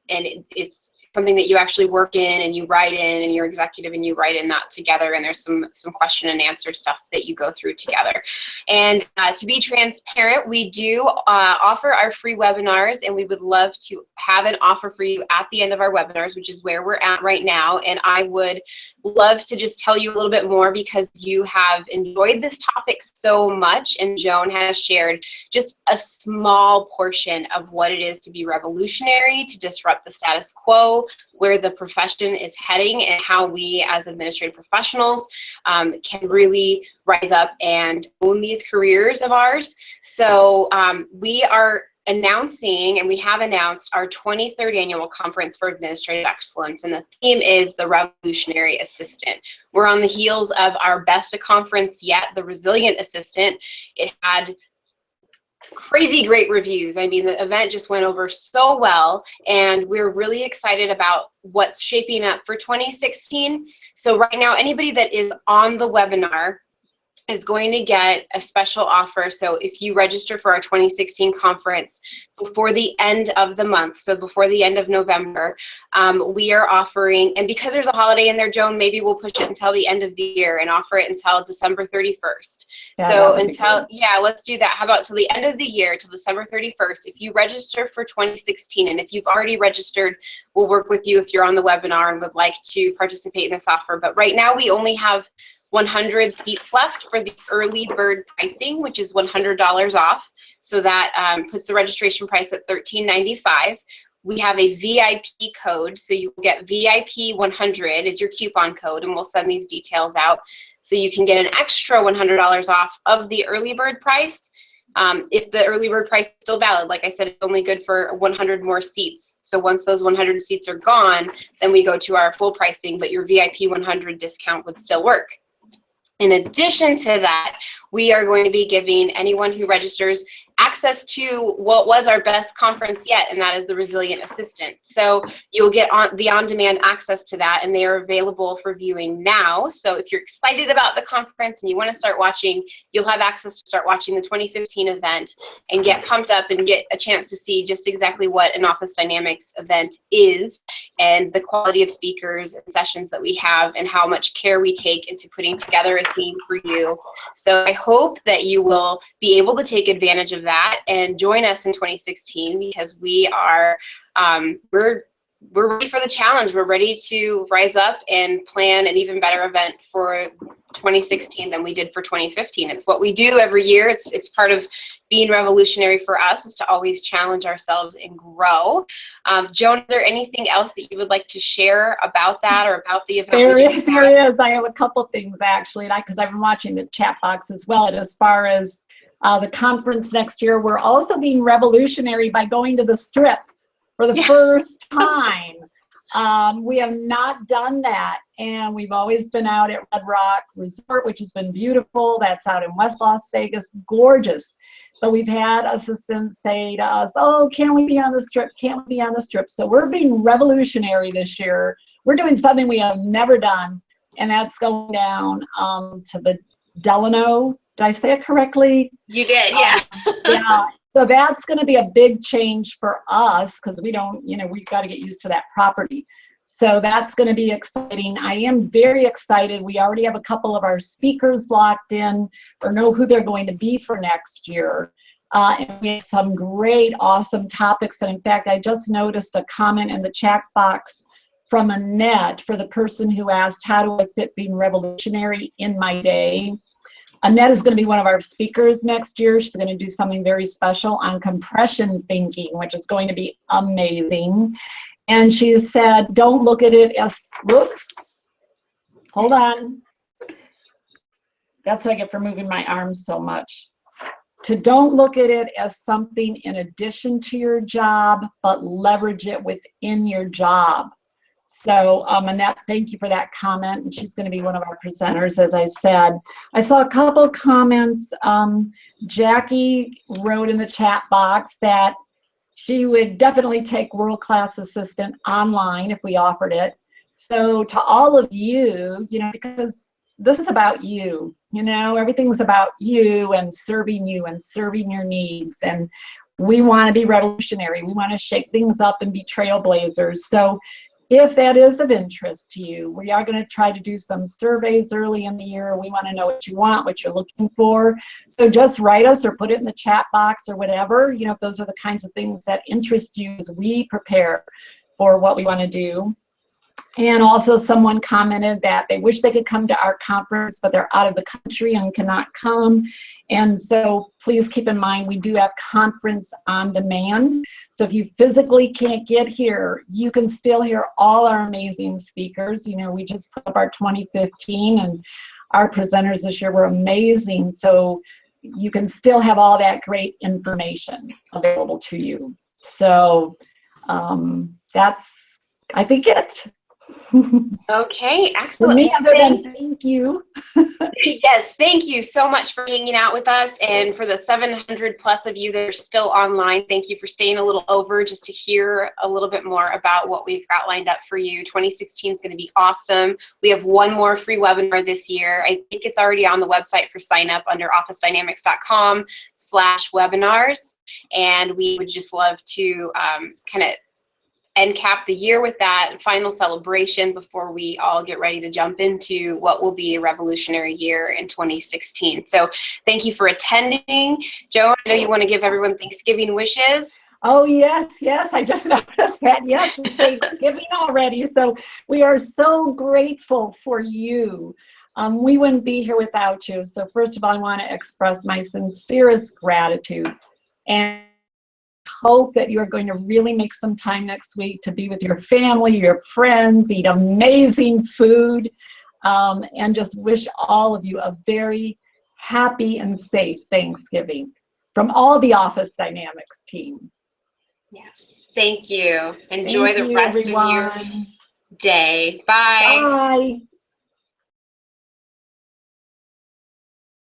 it's something that you actually work in and you write in, and you're executive and you write in that together, and there's some question and answer stuff that you go through together. And to be transparent, we do offer our free webinars, and we would love to have an offer for you at the end of our webinars, which is where we're at right now. And I would love to just tell you a little bit more, because you have enjoyed this topic so much, and Joan has shared just a small portion of what it is to be revolutionary, to disrupt the status quo, where the profession is heading, and how we as administrative professionals can really rise up and own these careers of ours. So we are announcing, and we have announced, our 23rd annual conference for administrative excellence, and the theme is the revolutionary assistant. We're on the heels of our best conference yet, the resilient assistant. It had crazy great reviews. I mean, the event just went over so well, and we're really excited about what's shaping up for 2016. So right now, anybody that is on the webinar is going to get a special offer. So if you register for our 2016 conference before the end of the month, so before the end of November, we are offering, and because there's a holiday in there, Joan, maybe we'll push it until the end of the year and offer it until December 31st. Yeah, so until, yeah, let's do that. How about till the end of the year, till December 31st, if you register for 2016, and if you've already registered, we'll work with you if you're on the webinar and would like to participate in this offer. But right now we only have 100 seats left for the early bird pricing, which is $100 off. So that puts the registration price at $13.95. We have a VIP code, so you get VIP 100 is your coupon code, and we'll send these details out. So you can get an extra $100 off of the early bird price. If the early bird price is still valid, like I said, it's only good for 100 more seats. So once those 100 seats are gone, then we go to our full pricing, but your VIP 100 discount would still work. In addition to that, we are going to be giving anyone who registers access to what was our best conference yet, and that is the Resilient Assistant. So you'll get the on-demand access to that, and they are available for viewing now. So if you're excited about the conference and you want to start watching, you'll have access to start watching the 2015 event and get pumped up and get a chance to see just exactly what an Office Dynamics event is, and the quality of speakers and sessions that we have, and how much care we take into putting together a theme for you. So I hope that you will be able to take advantage of that and join us in 2016, because we are we're ready for the challenge. We're ready to rise up and plan an even better event for 2016 than we did for 2015. It's what we do every year. It's part of being revolutionary for us, is to always challenge ourselves and grow. Joan, is there anything else that you would like to share about that or about the event? There is. I have a couple things actually, because I've been watching the chat box as well. And as far as the conference next year, we're also being revolutionary by going to the Strip for the first time. We have not done that, and we've always been out at Red Rock Resort, which has been beautiful. That's out in West Las Vegas, gorgeous. But we've had assistants say to us, oh, can we be on the Strip? Can't we be on the Strip? So we're being revolutionary this year. We're doing something we have never done, and that's going down to the Delano. Did I say it correctly? You did, yeah. Yeah. So that's going to be a big change for us, because we don't, we've got to get used to that property. So that's going to be exciting. I am very excited. We already have a couple of our speakers locked in, or know who they're going to be for next year. And we have some great, awesome topics. And in fact, I just noticed a comment in the chat box from Annette, for the person who asked, how do I fit being revolutionary in my day? Annette is going to be one of our speakers next year. She's going to do something very special on compression thinking, which is going to be amazing. And she said, don't look at it as, whoops, hold on. That's what I get for moving my arms so much. Don't look at it as something in addition to your job, but leverage it within your job. So, Annette, thank you for that comment. And she's going to be one of our presenters, as I said. I saw a couple comments. Jackie wrote in the chat box that she would definitely take world-class assistant online if we offered it. So to all of you, because this is about you, everything's about you and serving your needs. And we want to be revolutionary. We want to shake things up and be trailblazers. So if that is of interest to you, we are going to try to do some surveys early in the year. We want to know what you want, what you're looking for. So just write us or put it in the chat box or whatever, if those are the kinds of things that interest you as we prepare for what we want to do. And also someone commented that they wish they could come to our conference, but they're out of the country and cannot come. And so please keep in mind, we do have conference on demand. So if you physically can't get here, you can still hear all our amazing speakers. We just put up our 2015 and our presenters this year were amazing. So you can still have all that great information available to you. So that's, I think, it. Okay, For excellent. me, other than thank you. Yes, thank you so much for hanging out with us, and for the 700 plus of you that are still online, thank you for staying a little over just to hear a little bit more about what we've got lined up for you. 2016 is going to be awesome. We have one more free webinar this year. I think it's already on the website for sign up under officedynamics.com/webinars, and we would just love to kind of and cap the year with that final celebration before we all get ready to jump into what will be a revolutionary year in 2016. So thank you for attending. Joe, I know you want to give everyone Thanksgiving wishes. Oh, yes, I just noticed that. Yes, it's Thanksgiving already. So we are so grateful for you. We wouldn't be here without you. So first of all, I want to express my sincerest gratitude and hope that you are going to really make some time next week to be with your family, your friends, eat amazing food, and just wish all of you a very happy and safe Thanksgiving from all the Office Dynamics team. Yes, thank you. Enjoy the rest everyone. of your day. Bye. Bye.